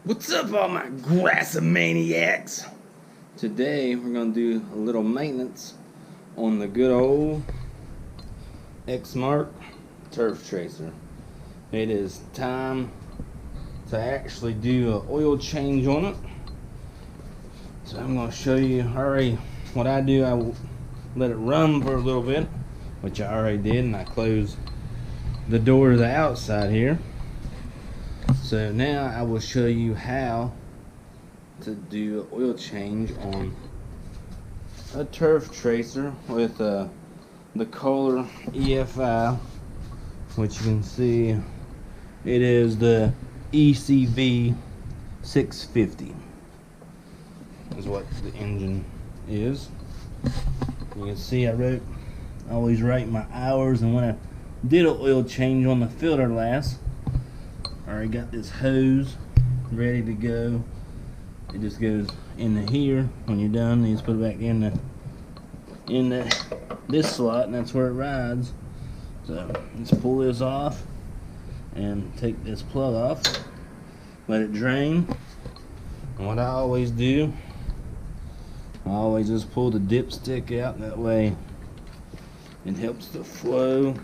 What's up, all my grassomaniacs? Today we're gonna do a little maintenance on the good old Exmark turf tracer. It is time to actually do an oil change on it. So I'm gonna show you what I do. I will let it run for a little bit, which I already did, and I closed the door to the outside here. So now I will show you how to do an oil change on a turf tracer with the Kohler ECV, which you can see it is the ECV 650 is what the engine is. You can see I always write my hours, and when I did an oil change on the filter last, I already got this hose ready to go. It just goes into here. When you're done, you just put it back in this slot, and that's where it rides. So let's pull this off and take this plug off, let it drain. And what I always do, I always just pull the dipstick out, that way it helps the flow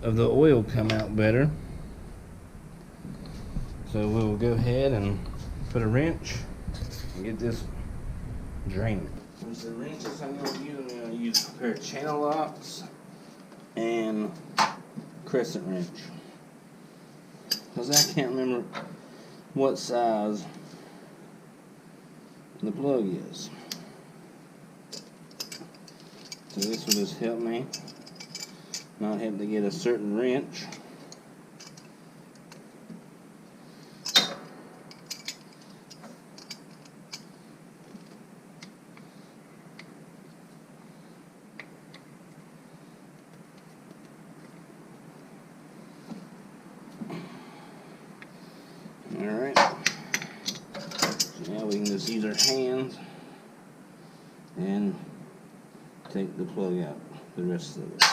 of the oil come out better. So we'll go ahead and put a wrench and get this draining. There's the wrenches I'm going to use a pair of channel locks and crescent wrench, because I can't remember what size the plug is. So this will just help me not have to get a certain wrench. Alright, so now we can just use our hands and take the plug out, the rest of it.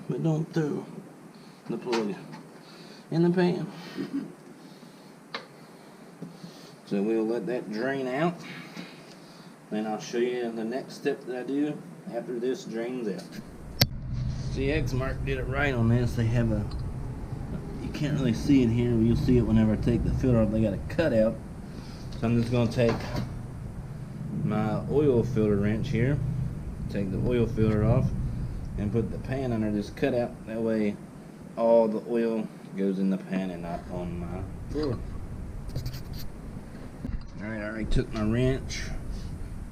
But don't throw the plug in the pan. So we'll let that drain out, then I'll show you the next step that I do after this drains out. See, Exmark did it right on this. They have you can't really see it here, but you'll see it whenever I take the filter off. They got a cutout. So I'm just going to take my oil filter wrench here, take the oil filter off, and put the pan under this cutout. That way all the oil goes in the pan and not on my floor. Alright, I already took my wrench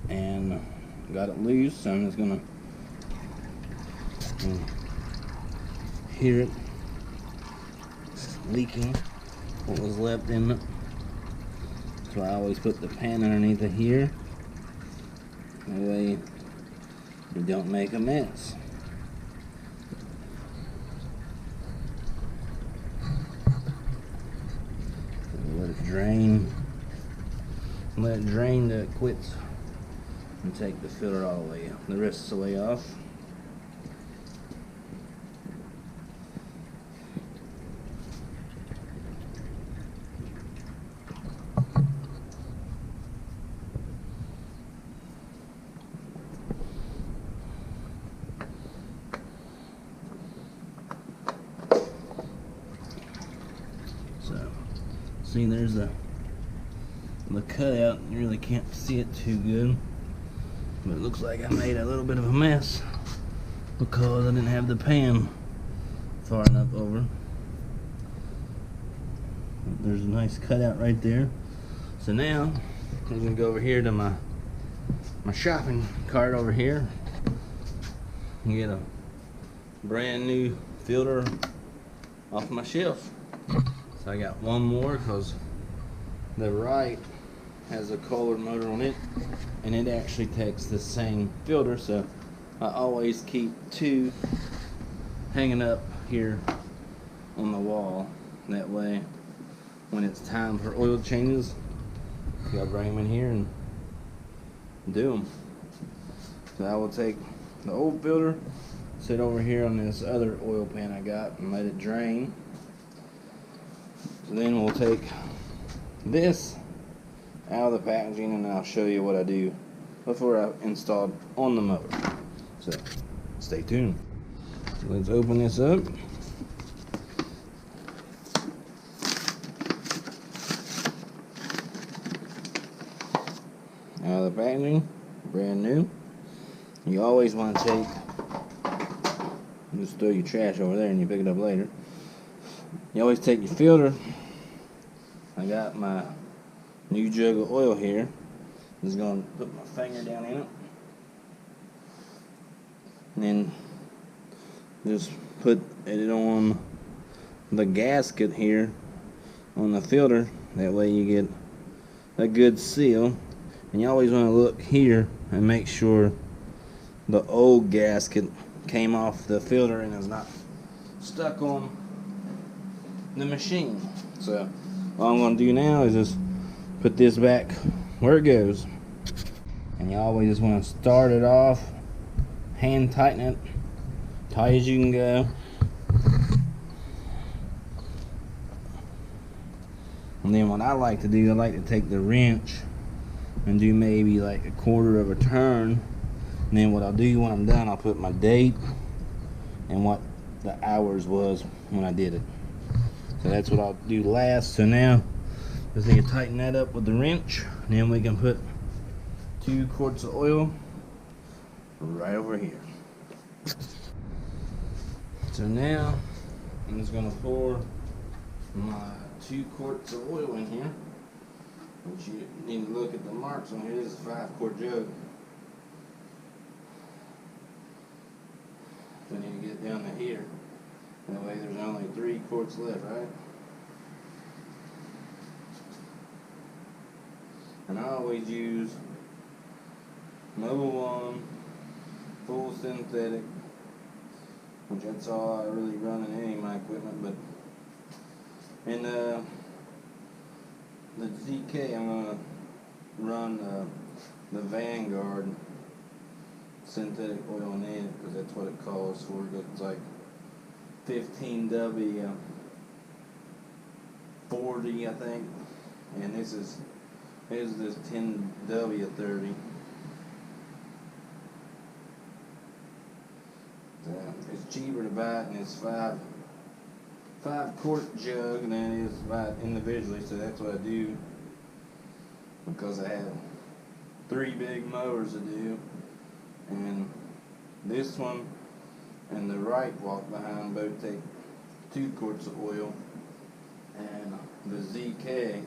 and got it loose, so I'm just going to hear it leaking what was left in it. So I always put the pan underneath it here, that way you don't make a mess. So let it drain till it quits, and take the filter all the way out, the rest of the way off. So, see, there's the cutout. You really can't see it too good, but it looks like I made a little bit of a mess because I didn't have the pan far enough over. There's a nice cutout right there. So now I'm gonna go over here to my shopping cart over here and get a brand new filter off my shelf. So I got one more, because the right has a Kohler motor on it, and it actually takes the same filter, so I always keep two hanging up here on the wall. That way when it's time for oil changes, I'll bring them in here and do them. So I will take the old filter, sit over here on this other oil pan I got, and let it drain. So then we'll take this out of the packaging, and I'll show you what I do before I install it on the mower. So stay tuned. So let's open this up. Out of the packaging, brand new. You always want to take, just throw your trash over there and you pick it up later. You always take your filter. I got my new jug of oil here. Just going to put my finger down in it. And then just put it on the gasket here on the filter. That way you get a good seal. And you always want to look here and make sure the old gasket came off the filter and is not stuck on the machine. So all I'm going to do now is just put this back where it goes. And you always just want to start it off, hand tighten it tight as you can go. And then what I like to do, I like to take the wrench and do maybe like a quarter of a turn. And then what I'll do when I'm done, I'll put my date and what the hours was when I did it. So that's what I'll do last. So now just need to tighten that up with the wrench, and then we can put 2 quarts of oil right over here. So now I'm just going to pour my 2 quarts of oil in here. But you need to look at the marks on here. This is a 5-quart jug. So I need to get it down to here. That way there's only 3 quarts left, right? And I always use Mobile One, full synthetic, which that's all I really run in any of my equipment. But in the ZK, I'm going to run the Vanguard synthetic oil in it, because that's what it calls for. It's like 15W 40, I think, and this is this 10W 30. It's cheaper to buy it in this 5-quart jug than it is to buy it individually, so that's what I do, because I have 3 big mowers to do, and this one and the right walk behind both take 2 quarts of oil, and the ZK,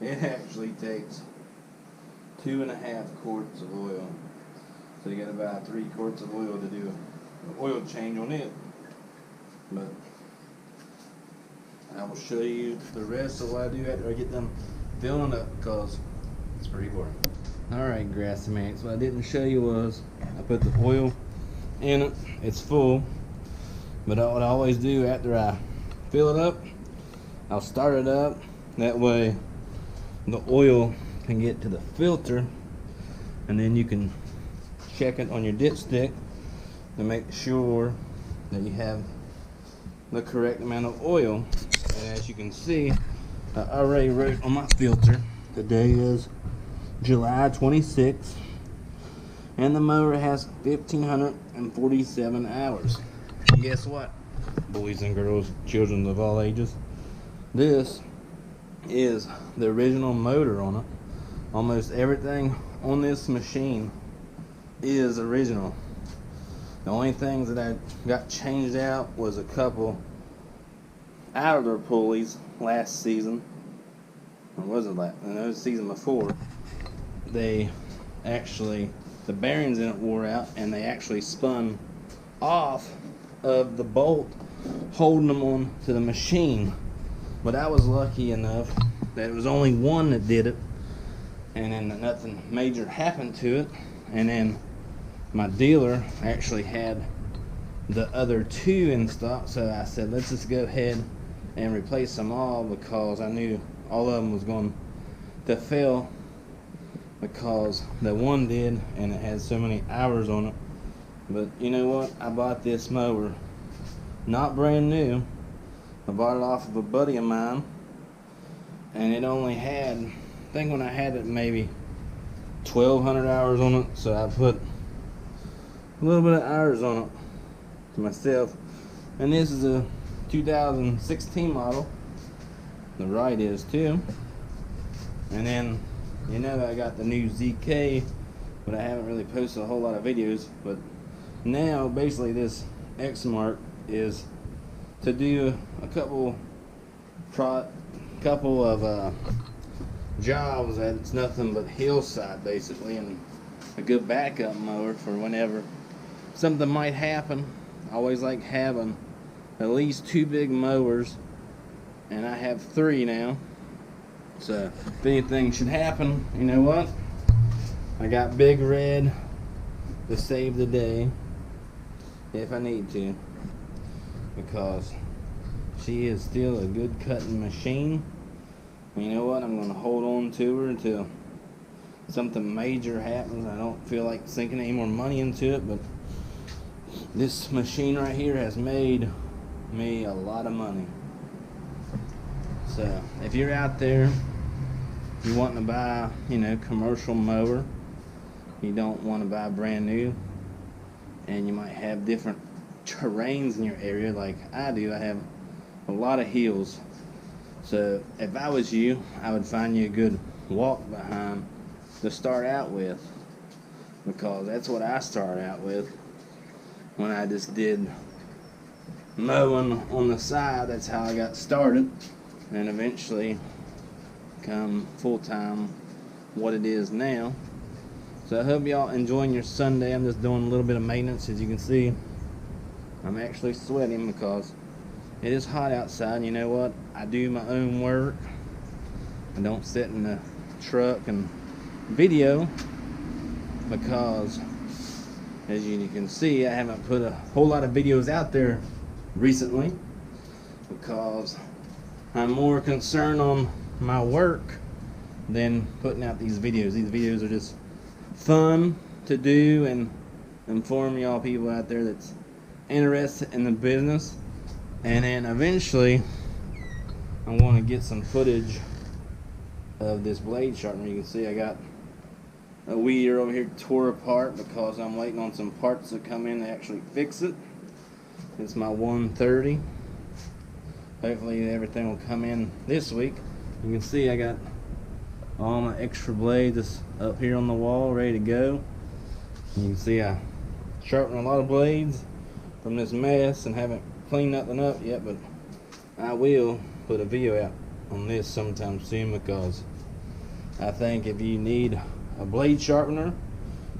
it actually takes 2.5 quarts of oil. So you got about 3 quarts of oil to do an oil change on it. But I will show you the rest of what I do after I get them filling up, because it's pretty boring. Alright, grassy mates, what I didn't show you was I put the oil in it. It's full, but what I always do after I fill it up, I'll start it up. That way the oil can get to the filter, and then you can check it on your dipstick to make sure that you have the correct amount of oil. And as you can see, I already wrote on my filter, the day is July 26th, and the mower has 1,547 hours. And guess what, boys and girls, children of all ages, this is the original motor on it. Almost everything on this machine is original. The only things that I got changed out was a couple outer pulleys last season. Or was it last? No, it was the season before. They actually, the bearings in it wore out, and they actually spun off of the bolt holding them on to the machine. But I was lucky enough that it was only one that did it, and then nothing major happened to it. And then my dealer actually had the other 2 in stock, so I said let's just go ahead and replace them all, because I knew all of them was going to fail, because the one did, and it had so many hours on it. But you know what, I bought this mower not brand new. I bought it off of a buddy of mine, and it only had, I think when I had it, maybe 1,200 hours on it. So I put a little bit of hours on it to myself. And this is a 2016 model. The right is too. And then, you know, I got the new ZK, but I haven't really posted a whole lot of videos. But now basically this Exmark is to do a couple of jobs that it's nothing but hillside basically, and a good backup mower for whenever something might happen. I always like having at least 2 big mowers, and I have 3 now. So if anything should happen, you know what? I got Big Red to save the day if I need to, because she is still a good cutting machine. You know what? I'm going to hold on to her until something major happens. I don't feel like sinking any more money into it, but this machine right here has made me a lot of money. So if you're out there, you want to buy, you know, commercial mower, you don't want to buy brand new, and you might have different terrains in your area like I do. I have a lot of hills. So if I was you, I would find you a good walk behind to start out with, because that's what I started out with when I just did mowing on the side. That's how I got started, and eventually come full-time what it is now. So I hope y'all enjoying your Sunday. I'm just doing a little bit of maintenance. As you can see, I'm actually sweating because it is hot outside. You know what? I do my own work. I don't sit in the truck and video, because as you can see, I haven't put a whole lot of videos out there recently, because I'm more concerned on my work than putting out these videos. These videos are just fun to do and inform y'all people out there that's interested in the business. And then eventually I want to get some footage of this blade sharpener. You can see I got a weeder over here tore apart because I'm waiting on some parts to come in to actually fix it. It's my 130. Hopefully everything will come in this week. You can see I got all my extra blades up here on the wall ready to go. You can see I sharpened a lot of blades from this mess and haven't cleaned nothing up yet, but I will put a video out on this sometime soon, because I think if you need a blade sharpener,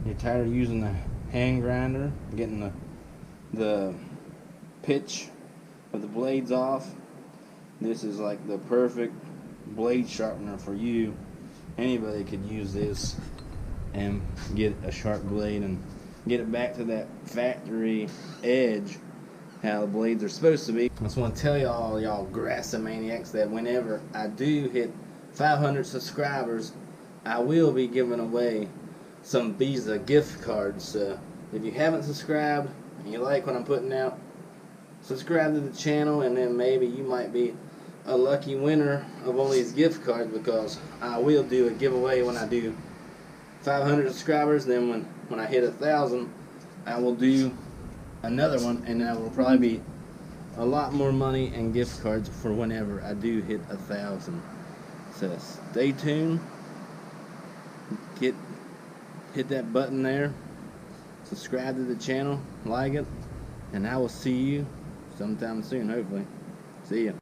you're tired of using the hand grinder, getting the pitch of the blades off, this is like the perfect blade sharpener for you. Anybody could use this and get a sharp blade and get it back to that factory edge, how the blades are supposed to be. I just want to tell y'all Grassomaniacs, that whenever I do hit 500 subscribers, I will be giving away some Visa gift cards. So if you haven't subscribed and you like what I'm putting out, subscribe to the channel, and then maybe you might be a lucky winner of one of these gift cards, because I will do a giveaway when I do 500 subscribers. Then when I hit 1,000, I will do another one, and that will probably be a lot more money and gift cards for whenever I do hit 1,000. So stay tuned. Hit that button there, subscribe to the channel, like it, and I will see you sometime soon, hopefully. See ya.